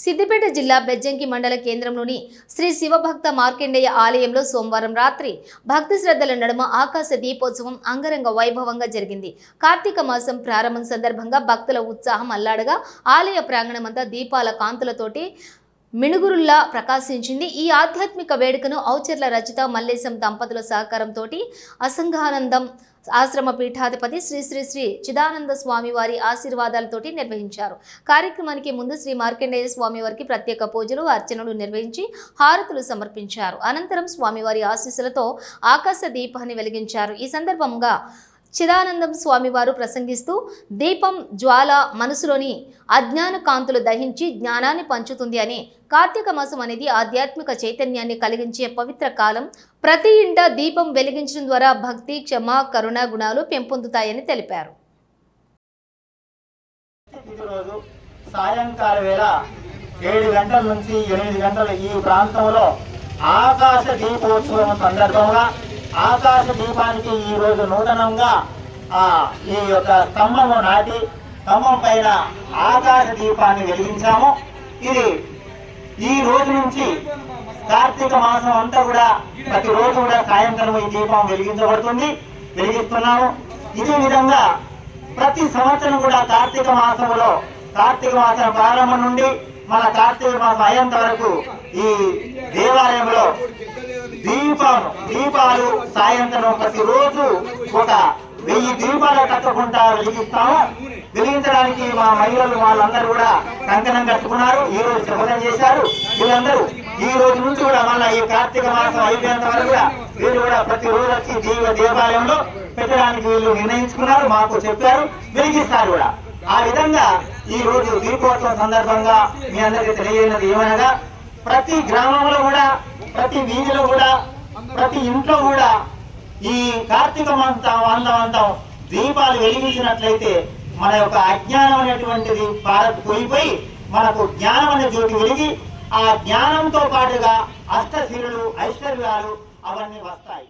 సిద్దిపేట జిల్లా బెజ్జంకి మండల కేంద్రంలోని శ్రీ శివభక్త మార్కండేయ ఆలయంలో సోమవారం రాత్రి భక్తి శ్రద్ధల నడుమ ఆకాశ దీపోత్సవం అంగరంగ వైభవంగా జరిగింది. కార్తీక మాసం ప్రారంభం సందర్భంగా భక్తుల ఉత్సాహం అల్లాడగా ఆలయ ప్రాంగణమంతా దీపాల కాంతులతోటి మినుగురుల్లా ప్రకాశించింది. ఈ ఆధ్యాత్మిక వేడుకను ఔచర్ల రచిత మల్లేశం దంపతుల సహకారంతో అసంఘానందం ఆశ్రమ పీఠాధిపతి శ్రీ శ్రీ శ్రీ చిదానంద స్వామి వారి ఆశీర్వాదాలతోటి నిర్వహించారు. కార్యక్రమానికి ముందు శ్రీ మార్కండేయ స్వామి వారికి ప్రత్యేక పూజలు అర్చనలు నిర్వహించి హారతులు సమర్పించారు. అనంతరం స్వామివారి ఆశీస్సులతో ఆకాశ దీపాన్ని వెలిగించారు. ఈ సందర్భంగా చిదానందం స్వామివారు ప్రసంగిస్తూ దీపం జ్వాల మనసులోని అజ్ఞాన కాంతులు దహించి జ్ఞానాన్ని పంచుతుంది అని, కార్తీక మాసం అనేది ఆధ్యాత్మిక చైతన్యాన్ని కలిగించే పవిత్ర కాలం. ప్రతి ఇంట దీపం వెలిగించడం ద్వారా భక్తి, క్షమ, కరుణ గుణాలు పెంపొందుతాయని తెలిపారు. సాయంకాల వేళ 7 గంటల నుంచి 8 గంటల ఈ ప్రాంతంలో ఆకాశ దీపోత్సవం సందర్భంగా ఆకాశ దీపానికి ఈ రోజు నూతనంగా ఈ యొక్క స్తంభము నాటి స్తంభం పైన ఆకాశ దీపాన్ని వెలిగించాము. ఇది ఈ రోజు నుంచి కార్తీక మాసం అంతా కూడా ప్రతిరోజు కూడా సాయంత్రం ఈ దీపం వెలిగిస్తున్నాము. ఇదే విధంగా ప్రతి సంవత్సరం కూడా కార్తీక మాసం ప్రారంభం నుండి మన కార్తీక మాసం అయ్యేంత వరకు ఈ దేవాలయంలో దీపాలు సాయంత్రం ప్రతిరోజు ఒక 1000 దీపాలు కట్టకుండా వెలిగించడానికి మా మహిళలు వాళ్ళందరూ కూడా కంకణం కట్టుకున్నారు. ఈ రోజు శపథం చేశారు. వీళ్ళందరూ ఈ రోజు నుంచి కూడా మళ్ళీ ఈ కార్తీక మాసం అయిపోయేంత వరకు కూడా వీళ్ళు కూడా ప్రతిరోజు వచ్చి దేవాలయంలో పెట్టడానికి వీళ్ళు నిర్ణయించుకున్నారు. మాకు చెప్పారు, వెలిగిస్తారు కూడా. ఆ విధంగా ఈ రోజు దీపోత్సవం సందర్భంగా మీ అందరికీ తెలియజేయనది ఏమనగా, ప్రతి గ్రామంలో కూడా, ప్రతి వీధిలో కూడా, ప్రతి ఇంట్లో కూడా ఈ కార్తీక మాసం దీపాలు వెలిగించినట్లయితే మన యొక్క అజ్ఞానం అనేటువంటిది పోయిపోయి మనకు జ్ఞానం అనే జ్యోతి వెలిగి ఆ జ్ఞానంతో పాటుగా అష్టసిరులు, ఐశ్వర్యాలు అవన్నీ వస్తాయి.